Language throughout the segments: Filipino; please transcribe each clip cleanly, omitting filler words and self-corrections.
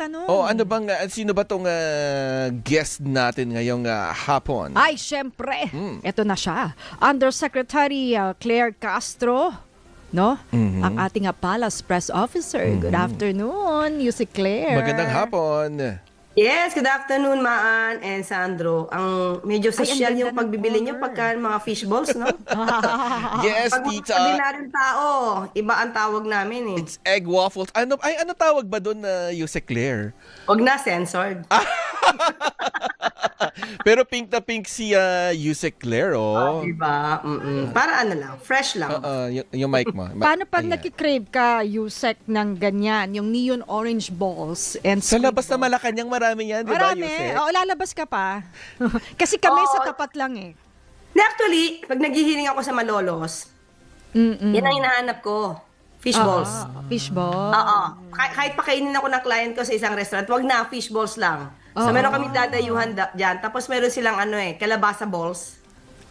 afternoon. Oh, ano bang, sino ba tong guest natin ngayong hapon? Ay, syempre. Ito na siya. Undersecretary Claire Castro, no? Ang ating Palace Press Officer. Good afternoon, Yusi Claire. Magandang hapon. Yes, good afternoon, Maan and Sandro. Ang medyo social ang yung ganda ng pagbibili niyo color. pagka mga fishballs, no? Yes, Pag mga tita. ordinaryong tao, iba ang tawag namin eh. It's egg waffles. Ano tawag ba doon na Yuse Claire? Huwag na censored. Pero pink na pink si Yuse Claire, oh. Diba? Para ano lang, fresh lang. Yung mic mo. Paano pag Ayan. nakikrave ka, Yusek, ng ganyan, yung neon orange balls and Sa squid labas na balls? Malacanang marami yan, di ba, Marami. Yuse? Oo, lalabas ka pa. Kasi kami Oo. sa tapat lang eh. Actually, pag naghihiling ako sa Malolos, yan ang hinahanap ko. Fishballs. Fishball. Oo. Kahit pakainin ako ng client ko sa isang restaurant, wag na, fishballs lang. So, meron kami dadayuhan dyan. Tapos meron silang kalabasa balls.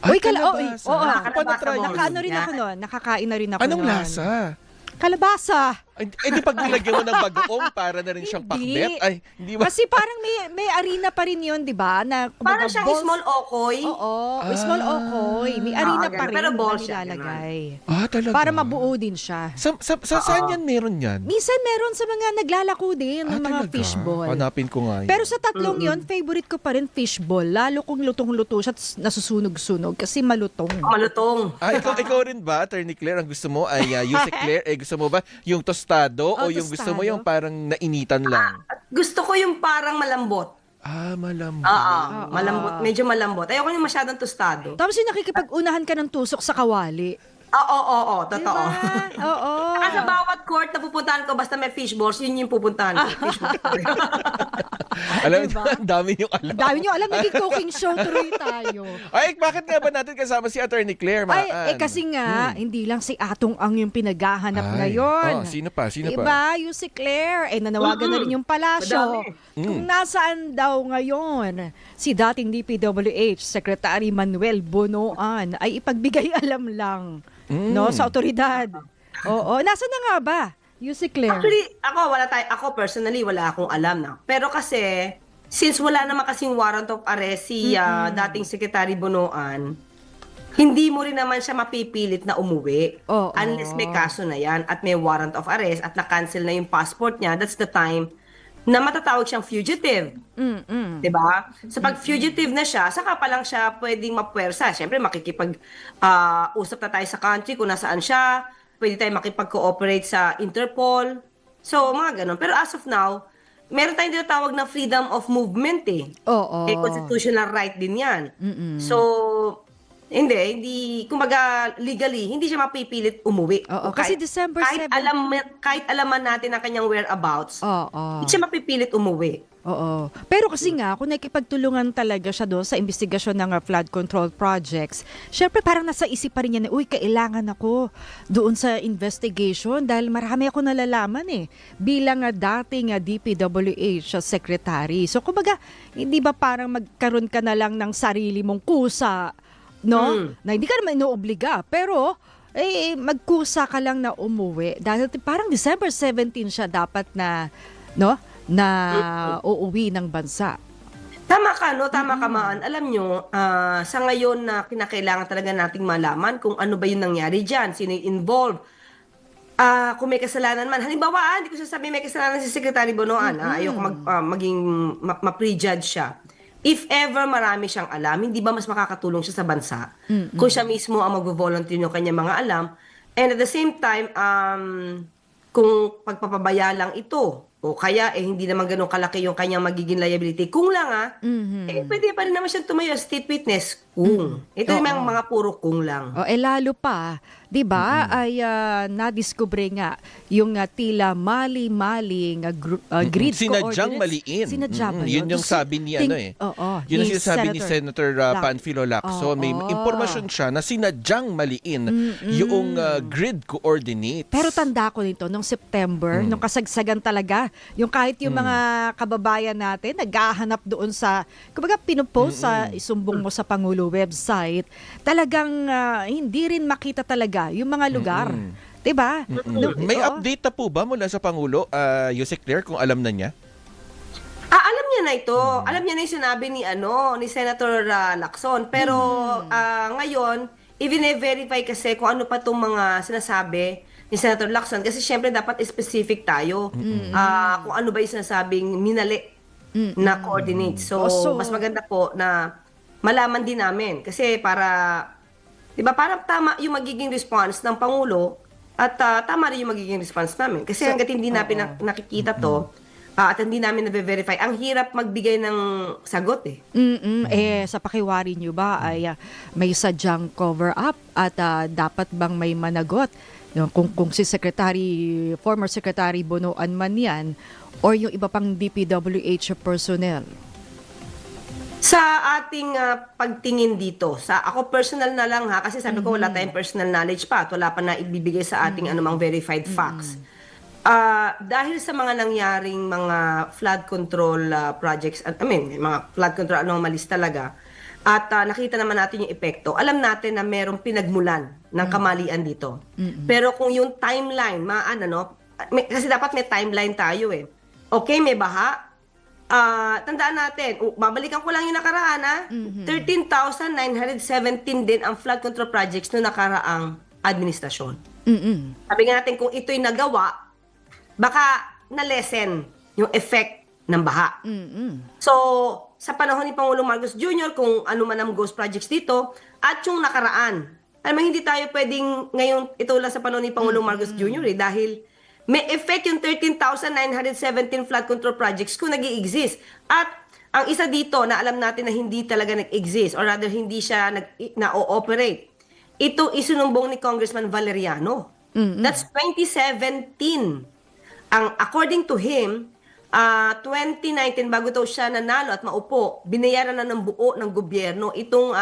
Uy, kalabasa. oo. Kalabasa balls. Nakaano rin ako nun. Nakakain na rin ako Anong nun. lasa? Kalabasa. Di pag nilagyan mo ng bagoong para na rin siyang pakbet? Ay, hindi ba? Kasi parang may arena pa rin yun, di ba? Na, kumbaga, Parang siyang balls- small okoy. Oo, small okoy. May arena pa rin Pero ball na siya, nilalagay. Talaga? Para mabuo din siya. Saan yan meron yan? Minsan meron sa mga naglalako din ng mga Talaga? fishball. Hanapin ko nga yun. Pero sa tatlong yon, favorite ko pa rin fishball. Lalo kung lutong-luto siya at nasusunog-sunog kasi malutong. Malutong. Ikaw rin ba, Attorney Claire, ang gusto mo ay Yuse Claire, gusto mo ba yung tostado o yung gusto mo tostado. yung parang nainitan lang? Gusto ko yung parang malambot. Malambot. Malambot. Medyo malambot. Ayoko yung masyadong tostado. Tapos yung nakikipag-unahan ka ng tusok sa kawali. Oo, totoo. Diba? Oo. Saka sa bawat court na pupuntahan ko, basta may fishballs, yun yung pupuntahan ko. Fishballs. Alam mo, Diba? ang dami niyong alam. Dami nyo alam, naging cooking show tuloy tayo. Ay, bakit nga ba natin kasama si Attorney Claire? Ay, kasi nga, hindi lang si Atong ang yung pinaghahanap ngayon. Sino pa? Diba, yung si Claire, nanawagan na rin yung palasyo. Madami. Kung nasaan daw ngayon si dating DPWH Secretary Manuel Bonoan ay ipagbigay alam lang no sa otoridad. Oo, nasaan na nga ba? Yung si Claire. Actually, ako personally, wala akong alam na. Pero kasi, since wala naman kasing warrant of arrest si dating Secretary Bonoan, hindi mo rin naman siya mapipilit na umuwi. Oo. Unless may kaso na yan at may warrant of arrest at na-cancel na yung passport niya, that's the time na matatawag siyang fugitive. Diba? So pag fugitive na siya, saka pa lang siya pwedeng mapuwersa. Siyempre, usap na tayo sa country kung nasaan siya, pwede tayo makipag-cooperate sa Interpol. So, mga ganun. Pero as of now, meron tayong tinatawag na freedom of movement eh. Oo. Constitutional right din yan. So, hindi, kumbaga legally, hindi siya mapipilit umuwi. Oo, O kasi December 7. kahit alaman natin ang kanyang whereabouts, Oo. hindi siya mapipilit umuwi. Oo. Pero kasi nga, kung nakikipagtulungan talaga siya doon sa investigasyon ng flood control projects, syempre parang nasa isip pa rin niya na, uy, kailangan ako doon sa investigation dahil marami ako nalalaman bilang dating DPWH secretary. So, kumbaga, hindi ba parang magkaroon ka na lang ng sarili mong kusa, no? Na hindi ka naman inoobliga, pero magkusa ka lang na umuwi dahil parang December 17 siya dapat na, no? Na uuwi ng bansa. Tama ka, no? Tama ka, Maan. Alam nyo, sa ngayon na kinakailangan talaga nating malaman kung ano ba yung nangyari dyan, sino yung involved. Kung may kasalanan man. Halimbawa, hindi ko sasabihin may kasalanan si Secretary Bonoan. Ayoko maging ma-prejudge siya. If ever marami siyang alam, hindi ba mas makakatulong siya sa bansa? Kung siya mismo ang mag-volunteer yung kanyang mga alam. And at the same time, kung pagpapabaya lang ito, o kaya hindi naman ganun kalaki yung kanyang magiging liability. Kung lang pwede pa rin naman siyang tumayo as state witness. Kung. Ito yung mga puro kung lang. Lalo pa, 'di ba? Ay nadiskubre nga yung tila mali-maling grid Sinadyang coordinates. maliin. Sinadya ba Yun yung sabi ni Oo. Yun ang sinasabi ni Senator Panfilo Lacson. May Oo. impormasyon siya na sinadyang maliin yung grid coordinates. Pero tanda ko nito, nung September, nung kasagsagan talaga, yung kahit yung mga kababayan natin, naghahanap doon sa, kumbaga pinupost sa isumbong mo sa Pangulo website, talagang hindi rin makita talaga yung mga lugar. Diba? May update na po ba mula sa Pangulo, Yusek Claire, kung alam na niya? niya na ito. Alam niya na yung sinabi ni Senator Lacson. Pero ngayon, i-verify kasi kung ano pa itong mga sinasabi ni Senator Lacson. Kasi syempre dapat specific tayo. Kung ano ba yung sinasabing minali na coordinates. So, mas maganda po na malaman din namin. Kasi para, di ba, parang tama yung magiging response ng Pangulo at tama rin yung magiging response namin. Kasi hanggat hindi namin nakikita to, at hindi namin na-verify, ang hirap magbigay ng sagot eh. Sa pakiwari nyo ba ay may sadyang cover-up at dapat bang may managot? Kung si former Secretary Bonoan man yan or yung iba pang DPWH personnel? Sa ating pagtingin dito, ako personal na lang kasi sabi ko wala tayong personal knowledge pa at wala pa na ibibigay sa ating anumang verified facts. Dahil sa mga nangyaring mga flood control projects, mga flood control anomalies talaga, at nakita naman natin yung epekto, alam natin na merong pinagmulan ng kamalian dito. Pero kung yung timeline, kasi dapat may timeline tayo eh. Okay, may baha. Tandaan natin, babalikan ko lang yung nakaraan 13,917 din ang flood control projects no nakaraang administrasyon. Sabi nga natin kung ito'y nagawa, baka na-lessen yung effect ng baha. So, sa panahon ni Pangulong Marcos Jr., kung ano man ang ghost projects dito, at yung nakaraan. Alam mo, hindi tayo pwedeng ngayon itulan sa panahon ni Pangulong Marcos Jr. Dahil may effect yung 13,917 flood control projects kung nag-i-exist. At ang isa dito na alam natin na hindi talaga nag-exist or rather hindi siya na-ooperate, ito isinumbong ni Congressman Valeriano. That's 2017. According to him, 2019, bago daw siya nanalo at maupo, binayaran na ng buo ng gobyerno itong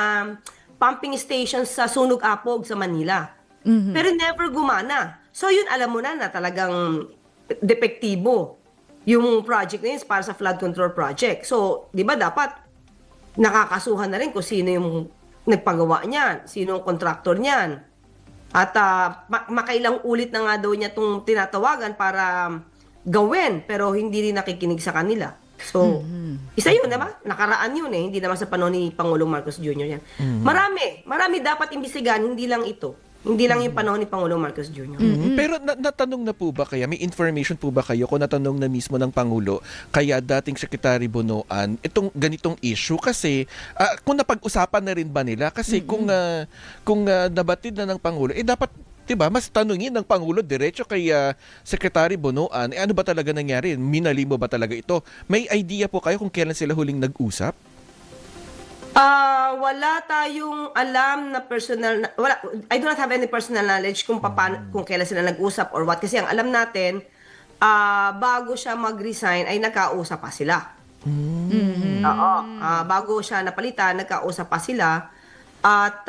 pumping station sa Sunog Apog sa Manila. Pero never gumana. So yun, alam mo na talagang depektibo yung project na yun para sa flood control project. So, di ba dapat nakakasuhan na rin kung sino yung nagpagawa niyan, sino yung contractor niyan. At makailang ulit na nga daw niya itong tinatawagan para gawin, pero hindi rin nakikinig sa kanila. So, isa yun, diba? Nakaraan yun eh. Hindi naman sa panahon ni Pangulong Marcos Jr. yan. Marami dapat imbisigan, hindi lang ito. Hindi lang yung panahon ni Pangulong Marcos Jr. Pero natanong na po ba kaya, may information po ba kayo kung natanong na mismo ng Pangulo kaya dating Secretary Bonoan itong ganitong issue? Kasi kung napag-usapan na rin ba nila? Kasi kung nabatid na ng Pangulo, dapat, diba, mas tanungin ng Pangulo diretso kay Secretary Bonoan, ano ba talaga nangyari? Minali mo ba talaga ito? May idea po kayo kung kailan sila huling nag-usap? Wala tayong alam na personal I do not have any personal knowledge kung kailan sila nag-usap or what, kasi ang alam natin bago siya mag-resign ay nagkausap pa sila. Oo, bago siya napalitan nagkausap pa sila at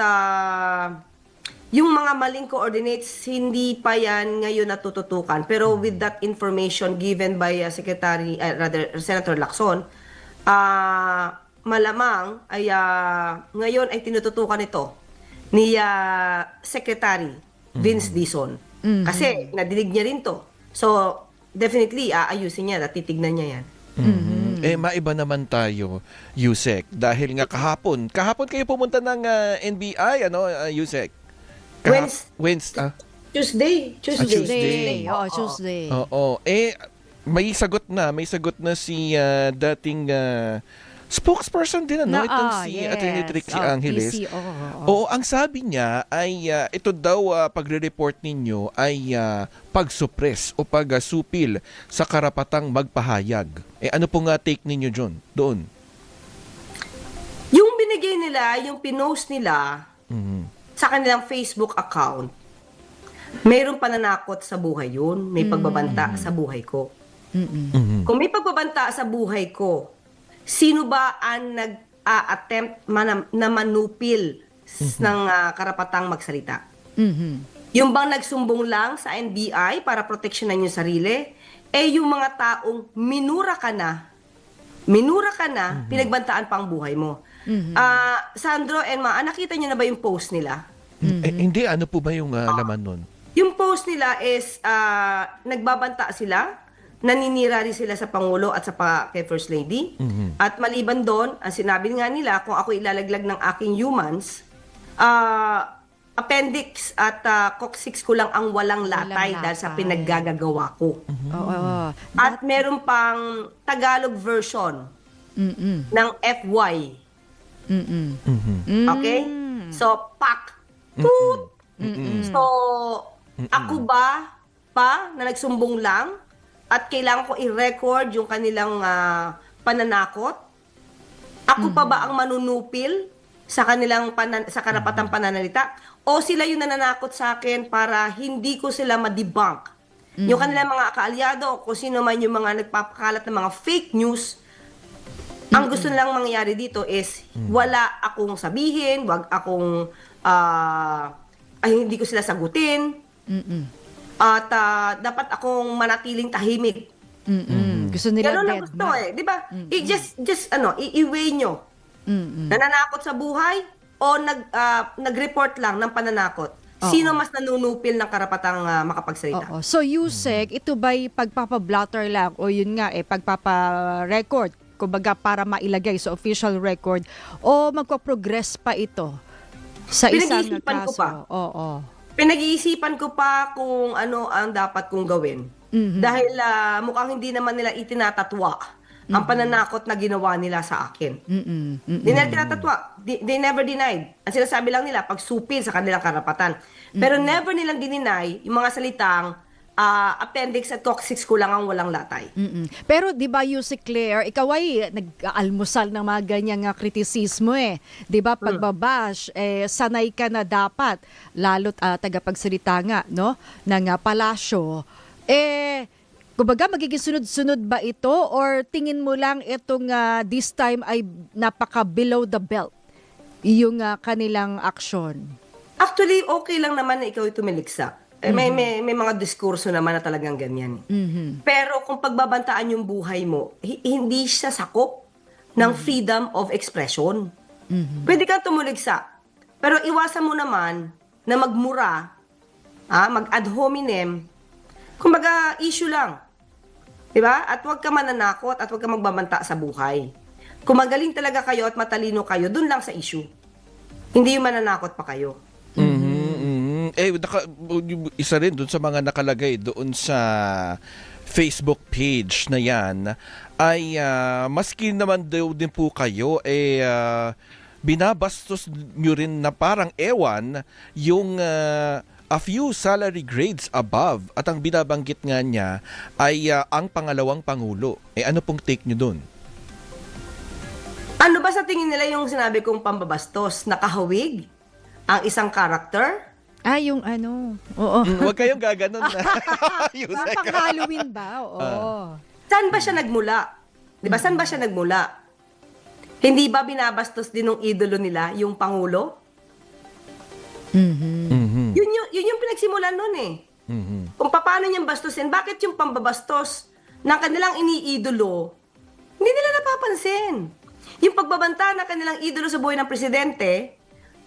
yung mga maling coordinates hindi pa yan ngayon natututukan, pero with that information given by Senator Lacson, malamang ay ngayon ay tinututukan ito ni Secretary Vince Dizon. Kasi nadinig niya rin to. So, definitely, aayusin niya at titignan niya yan. Maiba naman tayo, Yusek. Dahil nga kahapon kayo pumunta ng NBI, Yusek? Tuesday. Tuesday. Oo. May sagot na si dating spokesperson din itong si Attorney Trixie Angeles. Oo, ang sabi niya ay ito daw pagre-report ninyo ay pag-suppress o pag-supil sa karapatang magpahayag. Ano pong take ninyo doon? Yung binigay nila, yung pinost nila sa kanilang Facebook account, mayroong pananakot sa buhay yun. May pagbabanta sa buhay ko. Kung may pagbabanta sa buhay ko, sino ba ang nag-attempt na manupil ng karapatang magsalita? Yung bang nagsumbong lang sa NBI para proteksyonan yung sarili? Yung mga taong minura ka na, pinagbantaan pa ang buhay mo. Sandro and nakita niyo na ba yung post nila? Hindi, ano po ba yung laman nun? Yung post nila is nagbabanta sila naninira rin sila sa Pangulo at kay First Lady. At maliban doon, ang sinabi nga nila, kung ako ilalaglag ng aking humans, appendix at coccyx ko lang ang walang latay dahil sa latay. pinaggagawa ko. Oo. At meron pang Tagalog version Mm-mm. ng FY. Mm-mm. Okay? So, pak, toot. So, ako ba pa na nagsumbong lang at kailangan ko i-record yung kanilang pananakot? Ako pa ba ang manunupil sa kanilang sa karapatang pananalita? O sila yung nananakot sa akin para hindi ko sila ma-debunk? Yung kanilang mga kaalyado, kung sino man yung mga nagpapakalat ng mga fake news, ang gusto nilang mangyari dito is wala akong sabihin, wag akong hindi ko sila sagutin. At dapat akong manatiling tahimik. Gusto nila Ganun ang dead gusto na. 'di ba? I-weigh nyo. Nananakot sa buhay o nag-report lang ng pananakot. Sino mas nanunupil ng karapatang makapagsalita? Oo. So, Yusek, ito ba'y pagpapablotter lang o yun nga, pagpapa-record, kumbaga para mailagay sa official record o magpa-progress pa ito sa isang Pinag-iisipan ko kaso? pa. Oo. Pinag-iisipan ko pa kung ano ang dapat kong gawin. Dahil mukhang hindi naman nila itinatatwa ang pananakot na ginawa nila sa akin. Hindi nila tinatatwa. They never denied. Ang sinasabi lang nila, pagsupil sa kanilang karapatan. Pero never nilang dininay yung mga salitang appendix at coccyx ko lang ang walang latay. Pero 'di ba Yusek Claire, ikaw ay nag-almusal ng mga ganyang kritisismo 'Di ba pagbabash sanay ka na dapat lalo't tagapagsalita nga no ng palasyo. Kumbaga magiging sunod-sunod ba ito or tingin mo lang itong this time ay napaka below the belt yung kanilang aksyon? Actually, okay lang naman na ikaw tumiliksa. May mga diskurso naman na talagang ganyan. Pero kung pagbabantaan yung buhay mo, hindi siya sakop ng freedom of expression. Pwede kang tumuligsa. Pero iwasan mo naman na magmura, mag-ad hominem, kumbaga issue lang. Diba? At huwag ka mananakot at huwag ka magbabanta sa buhay. Kung magaling talaga kayo at matalino kayo, dun lang sa issue. Hindi yung mananakot pa kayo. Isa rin doon sa mga nakalagay doon sa Facebook page na yan ay maski naman daw din po kayo binabastos nyo rin na parang ewan yung a few salary grades above at ang binabanggit nga niya ay ang pangalawang pangulo. Ano pong take nyo doon? Ano ba sa tingin nila yung sinabi kong pambabastos? Nakahawig ang isang character? Yung ano. Oo. Huwag kayong gaganon na. Parang pang Halloween ba? Oo. Saan ba siya nagmula? Di ba? Saan ba siya nagmula? Hindi ba binabastos din ng idolo nila, yung Pangulo? Yun yung pinagsimulan nun Kung paano niyang bastusin, bakit yung pambabastos ng kanilang iniidolo, hindi nila napapansin. Yung pagbabanta ng kanilang idolo sa buhay ng presidente,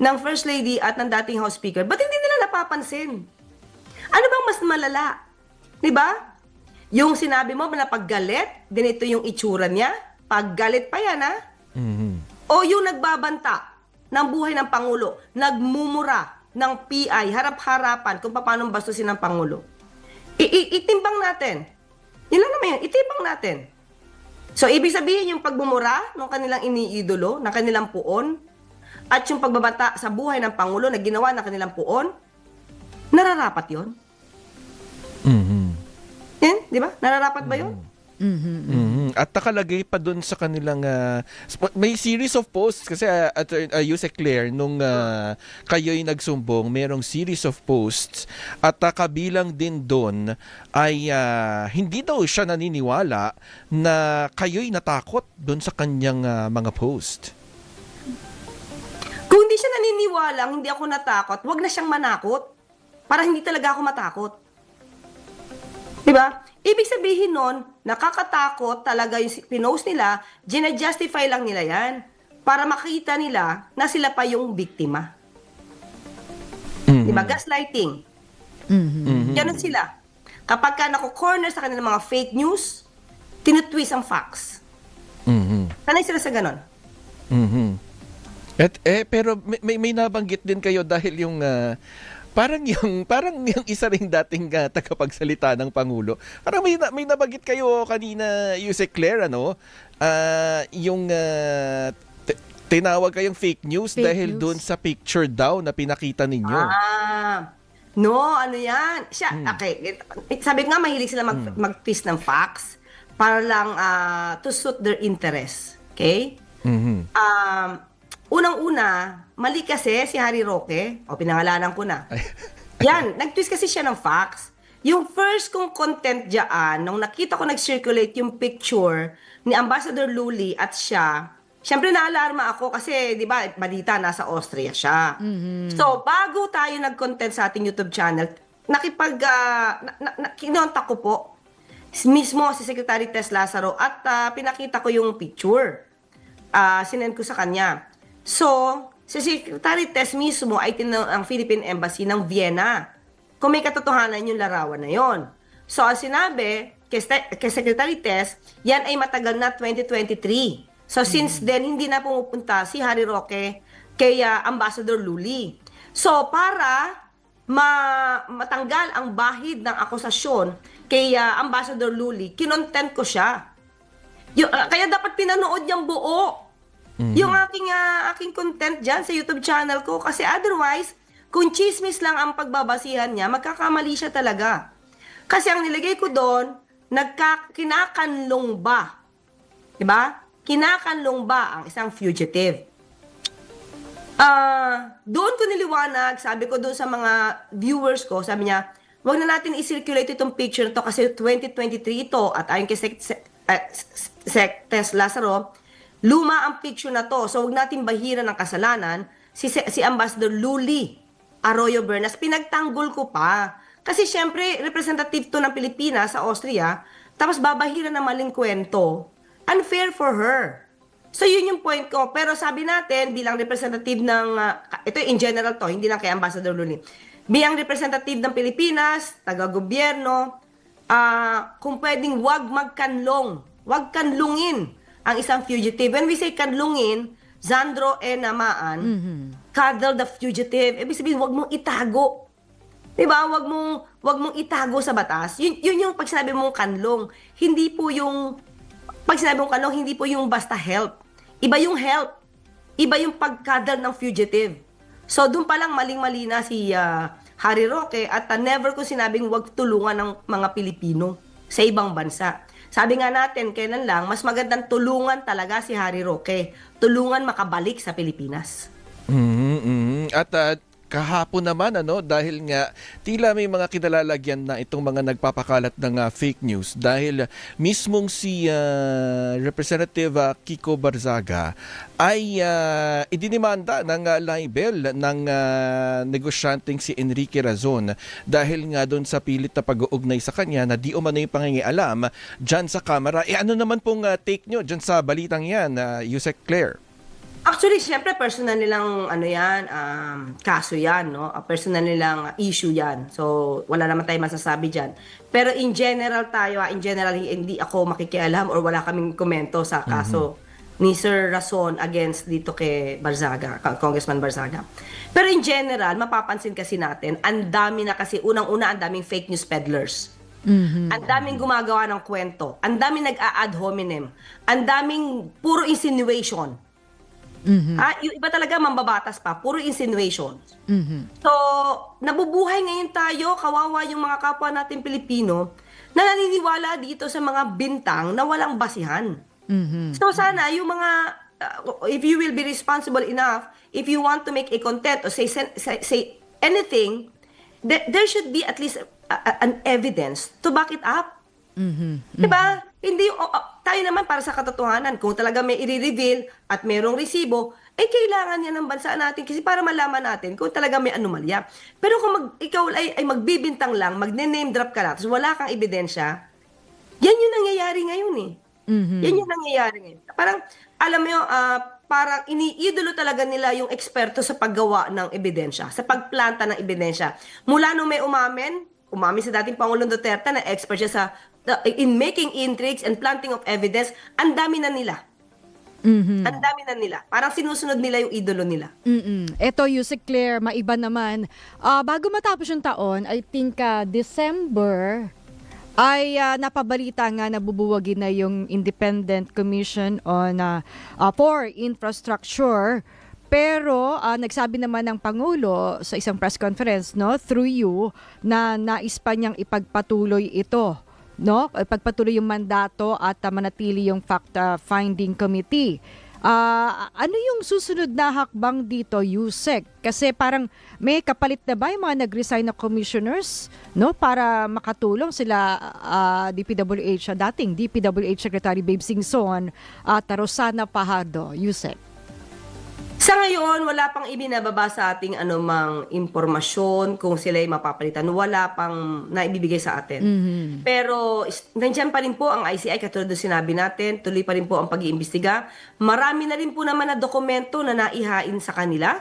ng First Lady at ng dating House Speaker, ba't hindi nila napapansin? Ano bang mas malala? Diba? Yung sinabi mo na paggalit, ganito yung itsura niya, paggalit pa yan O yung nagbabanta ng buhay ng Pangulo, nagmumura ng PI, harap-harapan kung paano bastusin ng Pangulo. Itimbang natin. Yun lang naman yun, itimbang natin. So, ibig sabihin yung pagmumura ng kanilang iniidolo, ng kanilang puon, at yung pagbabanta sa buhay ng Pangulo na ginawa ng kanilang puon, nararapat yun? Yan, di ba? Nararapat ba yun? At nakalagay pa dun sa kanilang may series of posts kasi Yusek Claire nung kayo'y nagsumbong, merong series of posts at kabilang din dun ay hindi daw siya naniniwala na kayo'y natakot dun sa kanyang mga post. Kung hindi siya naniniwala, hindi ako natakot, wag na siyang manakot. Para hindi talaga ako matakot. Diba? Ibig sabihin nun, nakakatakot talaga yung pinost nila, gina-justify lang nila yan para makita nila na sila pa yung biktima. Diba? Gaslighting. Ganun sila. kapag ka naku-corner sa kanilang mga fake news, tinutwist ang facts. Sanay sila sa ganon. At pero may nabanggit din kayo dahil yung parang yung isa ring dating tagapagsalita ng Pangulo. Parang may nabanggit kayo kanina, Yusek Claire, ano? Yung tinawag kayong fake news Fake dahil news. doon sa picture daw na pinakita ninyo. No, ano yan? Okay, sabi ko nga, mahilig sila mag-twist ng facts para lang to suit their interest. Okay? Unang-una, mali kasi si Harry Roque, pinangalanan ko na. Yan, nag-twist kasi siya ng facts. Yung first kong content dyan, nung nakita ko nag-circulate yung picture ni Ambassador Luli at siya, syempre naalarma ako kasi, di ba, balita, nasa Austria siya. So, bago tayo nag-content sa ating YouTube channel, kinontak ko po mismo si Secretary Tess Lazaro at pinakita ko yung picture. Sinend ko sa kanya. So, si Secretary Tess mismo ay tinanong ang Philippine Embassy ng Vienna kung may katotohanan yung larawan na yon. So, ang sinabi kay Secretary Tess, yan ay matagal na 2023. So, since then, hindi na pumupunta si Harry Roque kay Ambassador Luli. So, para matanggal ang bahid ng akusasyon kay Ambassador Luli, kinontent ko siya. Kaya dapat pinanood niyang buo yung aking content dyan sa YouTube channel ko. Kasi otherwise, kung chismis lang ang pagbabasihan niya, magkakamali siya talaga. Kasi ang nilagay ko doon, kinakanlong ba? Diba? Kinakanlong ba ang isang fugitive? Doon ko niliwanag, sabi ko doon sa mga viewers ko, sabi niya, wag na natin i-circulate itong picture na to kasi 2023 ito at ayon kay Tess Lazaro, luma ang picture na to. So wag natin bahiran ng kasalanan si Ambassador Luli Arroyo Bernas. Pinagtanggol ko pa. Kasi syempre, representative to ng Pilipinas sa Austria, tapos babahiran ng maling kwento. Unfair for her. So yun yung point ko. Pero sabi natin, bilang representative ng, ito in general to, hindi lang kay Ambassador Luli. Bilang representative ng Pilipinas, taga-gobyerno, kung pwedeng wag magkanlong, wag kanlungin ang isang fugitive. When we say kanlungin, Zandro e namaan, cuddle the fugitive. Ibig sabihin, wag mong itago. Diba? Wag mong itago sa batas. Yun yung pag sinabi mong kanlong. Hindi po yung, pag sinabi mong kanlong, hindi po yung basta help. Iba yung help. Iba yung pag-cuddle ng fugitive. So, doon pa lang maling-mali na si Harry Roque at never ko sinabing wag tulungan ng mga Pilipino sa ibang bansa. Sabi nga natin, kailan lang, mas magandang tulungan talaga si Harry Roque. Tulungan makabalik sa Pilipinas. At kahapon naman, dahil nga tila may mga kinalalagyan na itong mga nagpapakalat ng fake news dahil mismong si Representative Kiko Barzaga ay idinimanda ng libel ng negosyanteng si Enrique Razon dahil nga doon sa pilit na pag-uugnay sa kanya na di umano yung pangingialam dyan sa Kamara. Ano naman pong take nyo dyan sa balitang yan, Yusek Claire? Actually, siyempre, personal nilang kaso yan, no? Personal nilang issue yan. So, wala naman tayo masasabi dyan. Pero in general hindi ako makikialam or wala kaming komento sa kaso ni Sir Razon against dito kay Barzaga, Congressman Barzaga. Pero in general, mapapansin kasi natin, ang dami na kasi, unang-una, ang daming fake news peddlers. Ang daming gumagawa ng kwento. Ang daming nag-a-ad hominem. Ang daming puro insinuation. Yung iba talaga mambabatas pa, puro insinuation. So, nabubuhay ngayon tayo, kawawa yung mga kapwa natin Pilipino, na naniniwala dito sa mga bintang na walang basihan. So, sana yung mga, if you will be responsible enough, if you want to make a content or say anything, there should be at least an evidence to back it up. Diba? Hindi, tayo naman para sa katotohanan, kung talaga may i-reveal at merong resibo, ay kailangan yan ng bansa natin kasi para malaman natin kung talaga may anomalya. Pero kung ikaw ay magbibintang lang, magne-name drop ka lang, tapos wala kang ebidensya, yan yung nangyayari ngayon eh. Yan yung nangyayari ngayon. Parang, alam mo yung, parang iniidolo talaga nila yung eksperto sa paggawa ng ebidensya, sa pagplanta ng ebidensya. Mula nung may umamen, umamin sa dating Pangulong Duterte na expert siya in making intrigues and planting of evidence. Ang dami na nila. Ang dami na nila. Parang sinusunod nila yung idolo nila. Eto, Yusek Claire, maiba naman. Bago matapos yung taon, I think December, ay napabalita nga na bubuwagin na yung Independent Commission on for Infrastructure. Pero nagsabi naman ng Pangulo sa isang press conference, no, through you, na nais pa niyang ipagpatuloy ito. No, pagpatuloy yung mandato at manatili yung fact-finding committee. Ano yung susunod na hakbang dito, Yusek? Kasi parang may kapalit na ba yung mga nag-resign na commissioners, no, para makatulong sila DPWH, dating DPWH Secretary Babe Singson at Rosana Fajardo, Yusek? Sa ngayon, wala pang ibinababa sa ating anumang impormasyon kung sila'y mapapalitan. Wala pang naibibigay sa atin. Pero nandiyan pa rin po ang ICI, katulad ng sinabi natin, tuloy pa rin po ang pag-iimbestiga. Marami na rin po naman na dokumento na naihain sa kanila.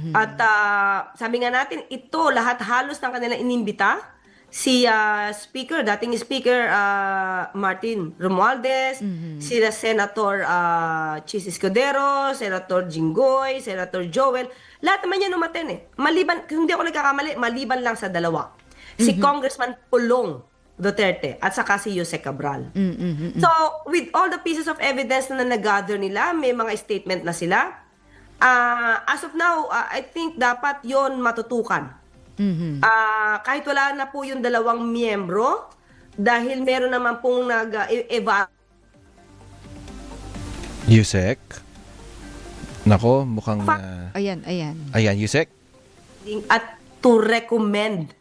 At sabi nga natin, ito lahat halos ng kanila inimbita. Si dating Speaker Martin Romualdez, sila Senator Chis Escudero, Senator Jinggoy, Senator Joel, lahat naman yan umaten Maliban, kung hindi ako nagkakamali, maliban lang sa dalawa. Si Congressman Pulong Duterte at saka si Jose Cabral. So, with all the pieces of evidence na nag-gather nila, may mga statement na sila. As of now, I think dapat yon matutukan. Kahit wala na po yung dalawang miyembro, dahil meron naman pong Yusek? Nako, mukhang... Ayan. Ayan, Yusek? at to recommend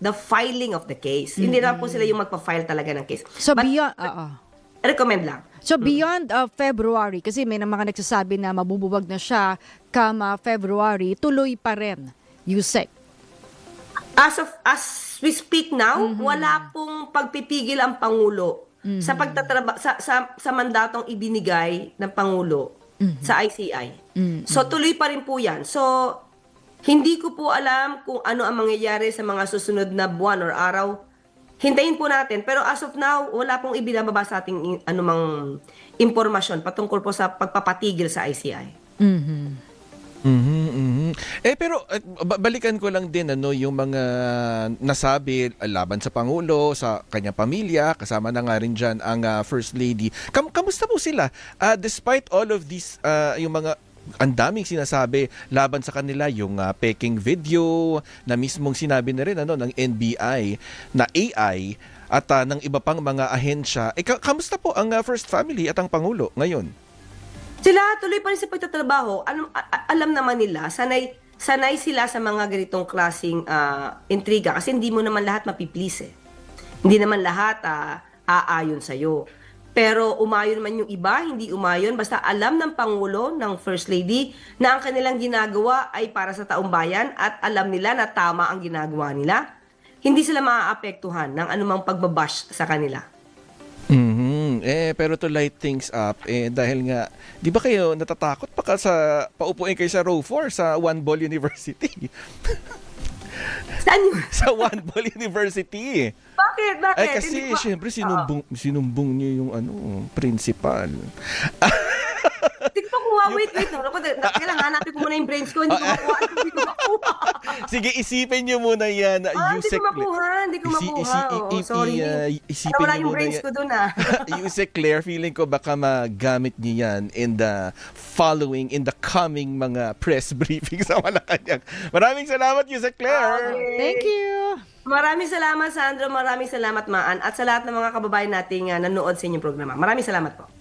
the filing of the case. Hindi na po sila yung magpa-file talaga ng case. So But, beyond... recommend lang. So beyond February, kasi may mga nagsasabi na mabubuwag na siya come February, tuloy pa rin, Yusek. As we speak now, wala pong pagpipigil ang Pangulo sa sa mandatong ibinigay ng Pangulo sa ICI. So tuloy pa rin po 'yan. So hindi ko po alam kung ano ang mangyayari sa mga susunod na buwan or araw. Hintayin po natin. Pero as of now, wala pong ibinababa sa ating anumang impormasyon patungkol po sa pagpapatigil sa ICI. Pero balikan ko lang din yung mga nasabi laban sa Pangulo, sa kanyang pamilya, kasama na nga rin dyan ang First Lady. Kamusta po sila? Despite all of these, yung mga ang daming sinasabi laban sa kanila, yung peking video na mismong sinabi na rin ng NBI na AI at ng iba pang mga ahensya. Kamusta po ang First Family at ang Pangulo ngayon? Sila tuloy pa rin sa pagtatrabaho. Alam naman nila, sanay sila sa mga ganitong klaseng intriga kasi hindi mo naman lahat mapiplease. Hindi naman lahat aayon sa'yo. Pero umayon man yung iba, hindi umayon. Basta alam ng Pangulo, ng First Lady, na ang kanilang ginagawa ay para sa taong bayan at alam nila na tama ang ginagawa nila. Hindi sila maaapektuhan ng anumang pagbabash sa kanila. Pero to light things up, dahil nga, di ba kayo natatakot paupuin kayo sa row 4 sa One Ball University? Saan yun? Sa One Ball University. Bakit? Kasi syempre sinumbong niyo yung principal. Hindi ko makuha. Wait. Kailangan hanapin ko muna yung brains ko. Hindi ko makuha. Sige, isipin niyo muna yan. Hindi ko makuha. Sorry. Isipin wala niyo yung muna brains yan. ko doon Yusek Claire, feeling ko baka magamit niyo yan in the coming mga press briefings sa Malacanang. Maraming salamat, Yusek Claire. Thank you. Maraming salamat, Sandro. Maraming salamat, Maan. At sa lahat ng mga kababayan nating nanonood sa inyong programa. Maraming salamat po.